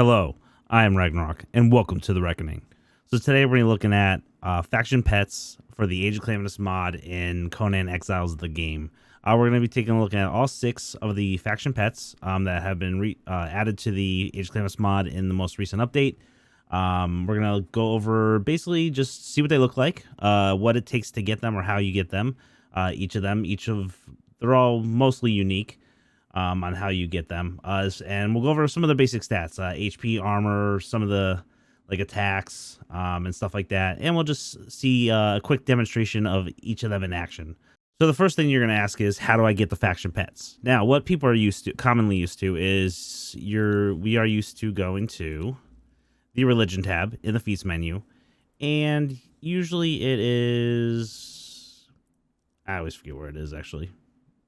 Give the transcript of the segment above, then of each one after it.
Hello, I am Ragnarok, and welcome to the Reckoning. So today we're looking at faction pets for the Age of Calamitous mod in Conan Exiles, the game. We're going to be taking a look at all 6 of the faction pets that have been added to the Age of Calamitous mod in the most recent update. We're going to go over basically just see what they look like, what it takes to get them or how you get them. They're all mostly unique. On how you get them, and we'll go over some of the basic stats, HP, armor, some of the attacks, and stuff like that, and we'll just see a quick demonstration of each of them in action. So the first thing you're going to ask is, how do I get the faction pets? Now, what people are commonly used to is we are used to going to the religion tab in the feats menu, and usually it is, I always forget where it is actually.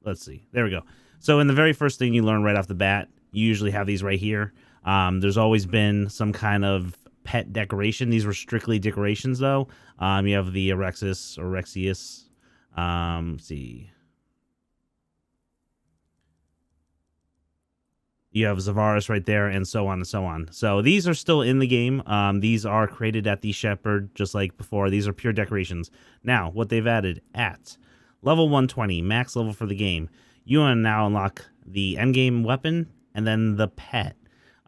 Let's see, there we go. So in the very first thing you learn right off the bat, you usually have these right here. There's always been some kind of pet decoration. These were strictly decorations, though. You have the Arexous or Rexius. Let's see. You have Savaris right there, and so on and so on. So these are still in the game. These are created at the Shepherd, just like before. These are pure decorations. Now, what they've added at level 120, max level for the game, you want to now unlock the endgame weapon and then the pet.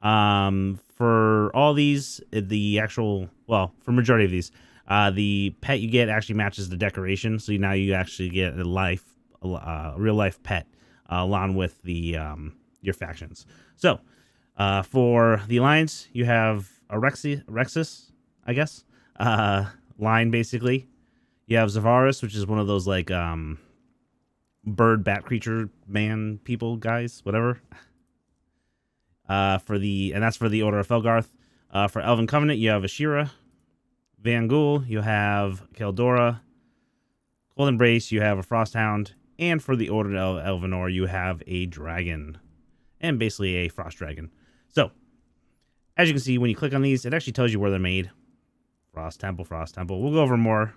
For all these, for majority of these, the pet you get actually matches the decoration. So now you actually get a real life pet along with the your factions. So for the alliance, you have a Rexus, I guess, line basically. You have Savaris, which is one of those bird bat creature man people guys, whatever. And that's for the Order of Felgarth. For Elven Covenant, you have Ashira. Vanghoul, you have Keldora. Cold Embrace, you have a Frosthound. And for the Order of Elvanor, you have a dragon. And basically a frost dragon. So, as you can see, when you click on these, it actually tells you where they're made. Frost Temple, Frost Temple. We'll go over more,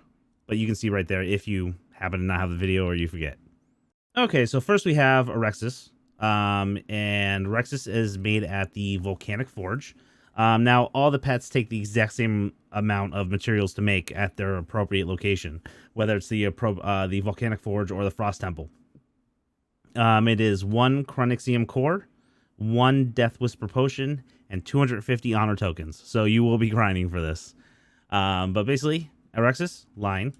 but you can see right there if you happen to not have the video or you forget. Okay, so first we have Arexous, and Arexous is made at the Volcanic Forge. Now, all the pets take the exact same amount of materials to make at their appropriate location, whether it's the Volcanic Forge or the Frost Temple. It is 1 Chronoxium core, 1 Death Whisper potion, and 250 honor tokens. So you will be grinding for this. But basically, Arexous, line.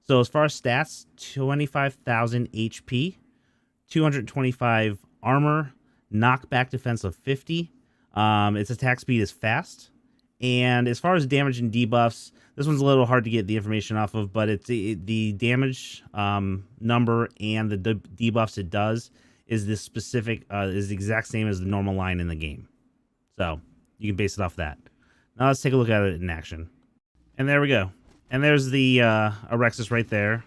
So as far as stats, 25,000 HP, 225 armor, knockback defense of 50. Its attack speed is fast. And as far as damage and debuffs, this one's a little hard to get the information off of, but the damage number and the debuffs it does is the exact same as the normal line in the game. So you can base it off that. Now let's take a look at it in action. And there we go. And there's the Arexous right there.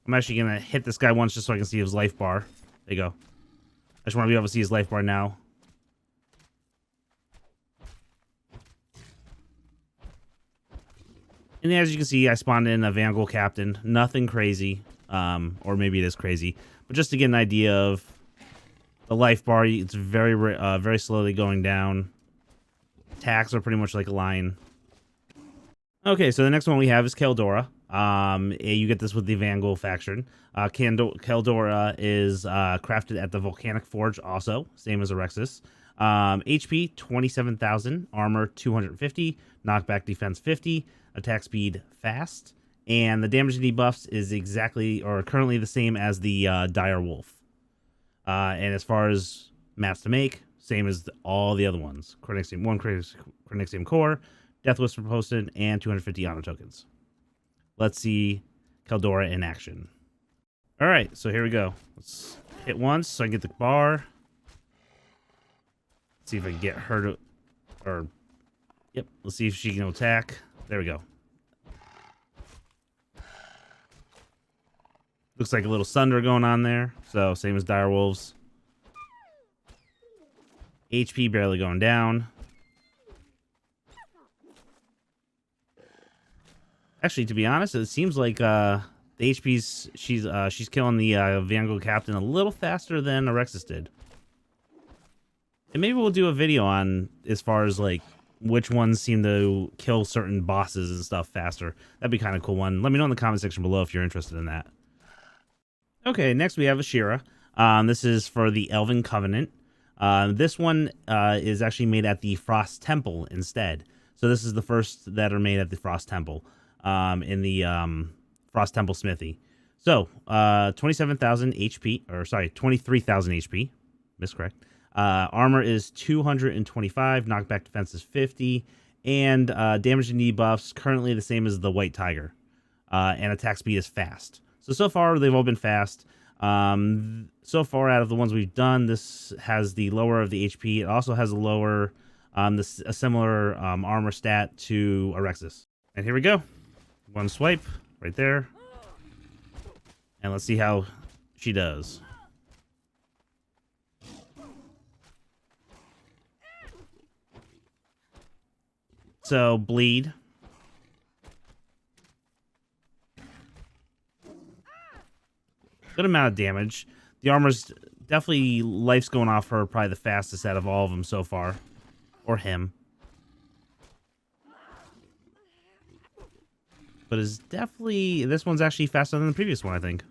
I'm actually going to hit this guy once just so I can see his life bar. There you go. I just want to be able to see his life bar now. And as you can see, I spawned in a Vanghoul Captain. Nothing crazy. Or maybe it is crazy. But just to get an idea of the life bar, it's very slowly going down. Attacks are pretty much like a line. Okay, so the next one we have is Caldora. You get this with the Vanghoul faction. Caldora is crafted at the Volcanic Forge also, same as Arexous. HP, 27,000. Armor, 250. Knockback defense, 50. Attack speed, fast. And the damage and debuffs is currently the same as the Dire Wolf. And as far as maps to make, same as all the other ones. Chronoxium core, Death Whisper posted, and 250 honor tokens. Let's see Caldora in action. All right, so here we go. Let's hit once so I can get the bar. Let's see if I can get her to, yep, let's see if she can attack. There we go. Looks like a little Sunder going on there. So same as Dire Wolves. HP barely going down. Actually, to be honest, it seems like the HP's she's killing the Vanghoul Captain a little faster than Arexous did. And maybe we'll do a video on as far as like which ones seem to kill certain bosses and stuff faster. That'd be kind of cool one. Let me know in the comment section below if you're interested in that. Okay, next we have Ashira. This is for the Elven Covenant. This one is actually made at the Frost Temple instead. So this is the first that are made at the Frost Temple in the Frost Temple Smithy. So 27,000 HP, or sorry, 23,000 HP. Miscorrect. Armor is 225, knockback defense is 50, and damage and debuffs currently the same as the White Tiger, and attack speed is fast. So far they've all been fast. So far out of the ones we've done, this has the lower of the HP. It also has a lower, a similar armor stat to Arexous. And here we go. One swipe right there, and let's see how she does. So, bleed. Good amount of damage. The armor's definitely, life's going off her probably the fastest out of all of them so far. Or him. But it's definitely, this one's actually faster than the previous one, I think.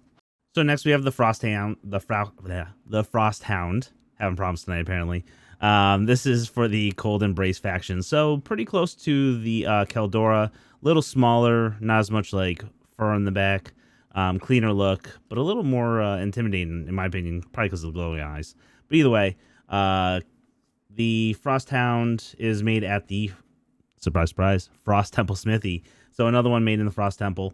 So next we have the Frost Hound, the Frost Hound. Having problems tonight, apparently. This is for the Cold Embrace faction. So pretty close to the Caldora. Little smaller, not as much like fur on the back. Cleaner look, but a little more intimidating in my opinion, probably because of the glowing eyes. But either way, the Frost Hound is made at the, surprise, surprise, Frost Temple Smithy. So another one made in the Frost Temple.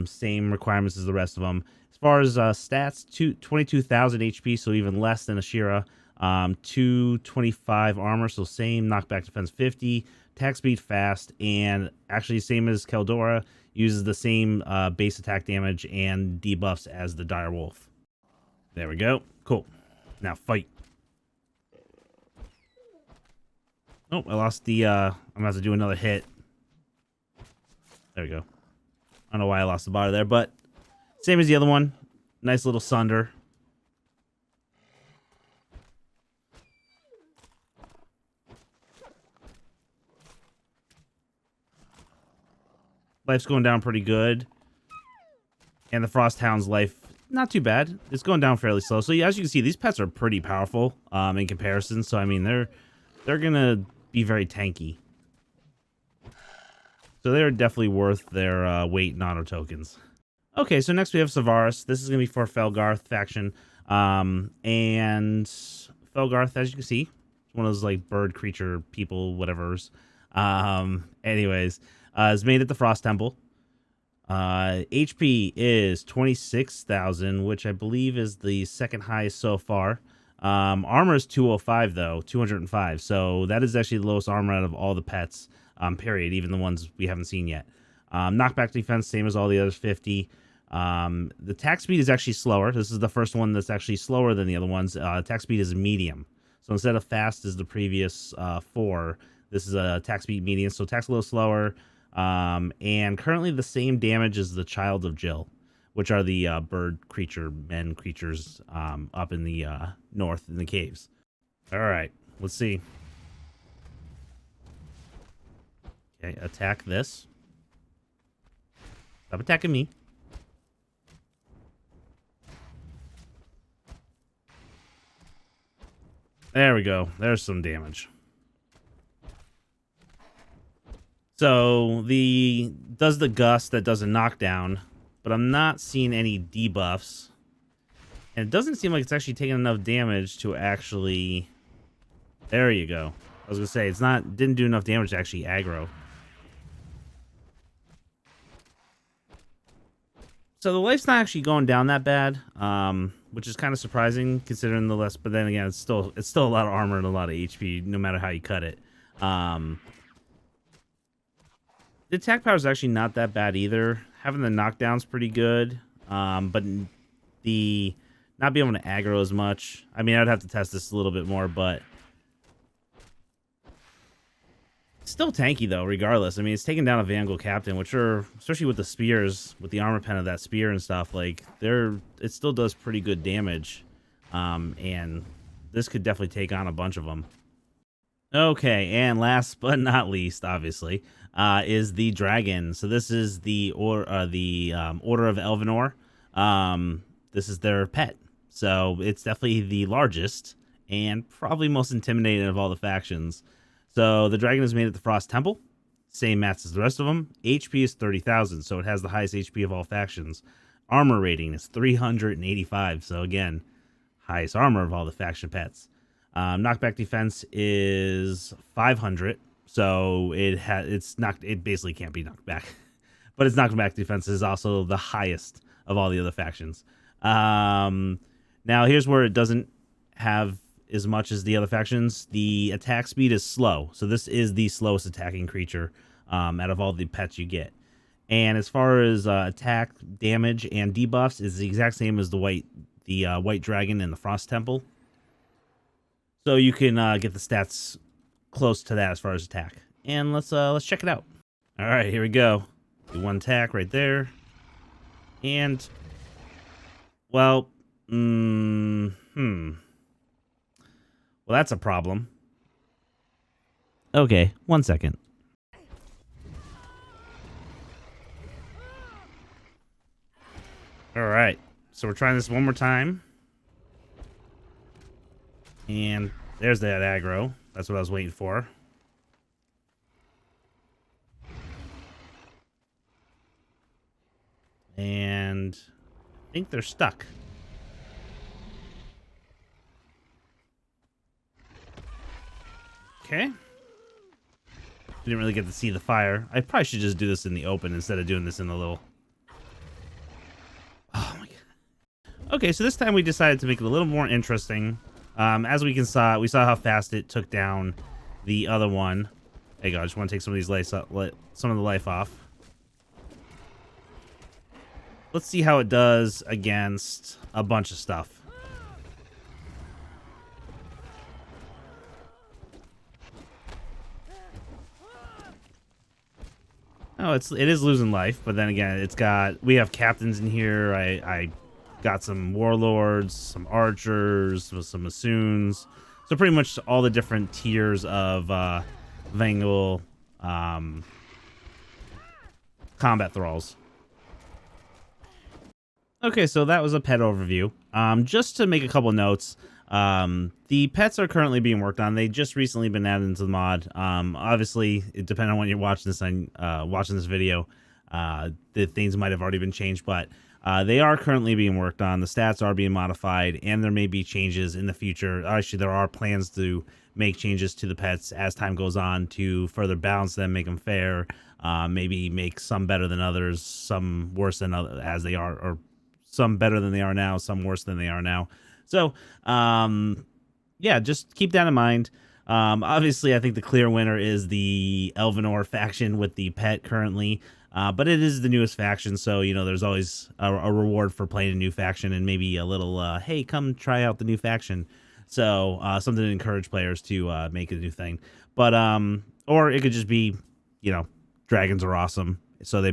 Same requirements as the rest of them. As far as stats, 22,000 HP, so even less than Ashira. 225 armor, so same. Knockback defense 50. Attack speed fast, and actually same as Caldora. Uses the same base attack damage and debuffs as the Dire Wolf. There we go. Cool. Now fight. Oh, I lost the, I'm gonna have to do another hit. There we go. I don't know why I lost the bar there, but same as the other one. Nice little sunder. Life's going down pretty good. And the Frost Hound's life, not too bad. It's going down fairly slow. So yeah, as you can see, these pets are pretty powerful in comparison. So I mean, they're gonna be very tanky. So they're definitely worth their weight in auto tokens. Okay, so next we have Savaris. This is gonna be for Felgarth faction. And Felgarth, as you can see, it's one of those like bird creature people, whatever's. Anyways, is made at the Frost Temple. HP is 26,000, which I believe is the second highest so far. Armor is 205 though, 205. So that is actually the lowest armor out of all the pets, period, even the ones we haven't seen yet. Knockback defense, same as all the others, 50. The attack speed is actually slower. This is the first one that's actually slower than the other ones. Attack speed is medium. So instead of fast as the previous 4, this is a attack speed medium. So attack's a little slower. And currently the same damage as the Child of Jill, which are the bird creature, men creatures up in the north in the caves. All right, let's see. Okay, attack this. Stop attacking me. There we go. There's some damage. So does the gust that does a knockdown, but I'm not seeing any debuffs. And it doesn't seem like it's actually taking enough damage to actually, there you go. I was gonna say didn't do enough damage to actually aggro. So the life's not actually going down that bad, which is kind of surprising considering the less, but then again, it's still a lot of armor and a lot of HP no matter how you cut it. The attack power is actually not that bad either. Having the knockdown's pretty good, but the not being able to aggro as much. I mean, I'd have to test this a little bit more, but still tanky though, regardless. I mean, it's taking down a Vanghoul captain, which are, especially with the spears, with the armor pen of that spear and stuff, like it still does pretty good damage. And this could definitely take on a bunch of them. Okay, and last but not least, obviously, is the dragon. So this is the Order of Elvanor. This is their pet. So it's definitely the largest and probably most intimidating of all the factions. So the dragon is made at the Frost Temple. Same mats as the rest of them. HP is 30,000, so it has the highest HP of all factions. Armor rating is 385, so again, highest armor of all the faction pets. Knockback defense is 500, so it basically can't be knocked back. But its knockback defense is also the highest of all the other factions. Now here's where it doesn't have as much as the other factions. The attack speed is slow, so this is the slowest attacking creature out of all the pets you get. And as far as attack, damage, and debuffs, is the exact same as the white dragon in the Frost Temple. So you can get the stats close to that as far as attack. And let's check it out. All right, here we go. Do one attack right there. And well, well, that's a problem. Okay, 1 second. All right, so we're trying this one more time. And there's that aggro. That's what I was waiting for. And I think they're stuck. Okay. Didn't really get to see the fire. I probably should just do this in the open instead of doing this in the little... Oh my god. Okay, so this time we decided to make it a little more interesting. As we saw how fast it took down the other one. There you go. I just want to take some of these some of the life off. Let's see how it does against a bunch of stuff. Oh, it is losing life, but then again, we have captains in here. I got some warlords, some archers, some Massoons. So pretty much all the different tiers of Vanghoul combat thralls. Okay, so that was a pet overview. Just to make a couple notes, the pets are currently being worked on. They just recently been added into the mod. Obviously, it depends on when you're watching this video. The things might have already been changed, but they are currently being worked on. The stats are being modified, and there may be changes in the future. Actually, there are plans to make changes to the pets as time goes on to further balance them, make them fair, maybe make some better than others, some worse than others as they are, or some better than they are now, some worse than they are now. So, yeah, just keep that in mind. Obviously, I think the clear winner is the Elvanor faction with the pet currently. But it is the newest faction, so, you know, there's always a reward for playing a new faction and maybe a little, hey, come try out the new faction. So, something to encourage players to make a new thing. But, or it could just be, you know, dragons are awesome, so they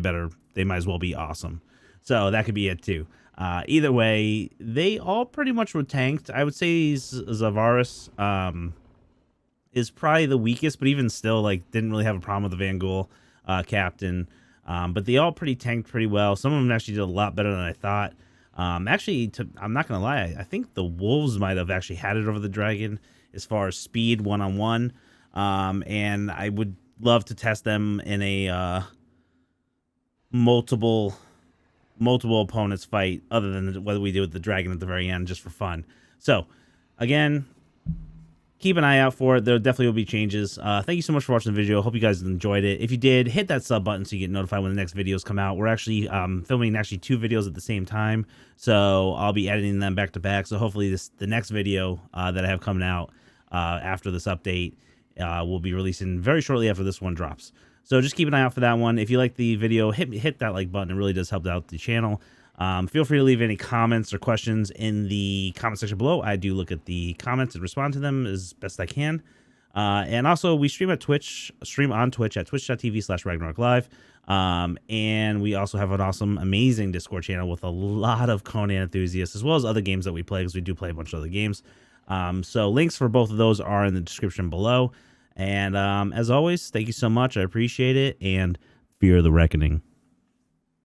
might as well be awesome. So that could be it too. Either way, they all pretty much were tanked. I would say Savaris is probably the weakest, but even still, like, didn't really have a problem with the Vanghoul captain. But they all pretty tanked pretty well. Some of them actually did a lot better than I thought. Actually, I'm not going to lie, I think the wolves might have actually had it over the dragon as far as speed one-on-one. And I would love to test them in a multiple opponents fight other than what we do with the dragon at the very end, just for fun. So, again, keep an eye out for it. There definitely will be changes. Thank you so much for watching the video. Hope you guys enjoyed it. If you did, hit that sub button so you get notified when the next videos come out. We're actually filming 2 videos at the same time, so I'll be editing them back to back. So hopefully the next video that I have coming out after this update will be releasing very shortly after this one drops. So just keep an eye out for that one. If you like the video, hit that like button. It really does help out the channel. Feel free to leave any comments or questions in the comment section below. I do look at the comments and respond to them as best I can. And also, we stream on Twitch at twitch.tv/RagnarrockLive. And we also have an awesome, amazing Discord channel with a lot of Conan enthusiasts, as well as other games that we play, because we do play a bunch of other games. So links for both of those are in the description below. And as always, thank you so much. I appreciate it, and fear the reckoning.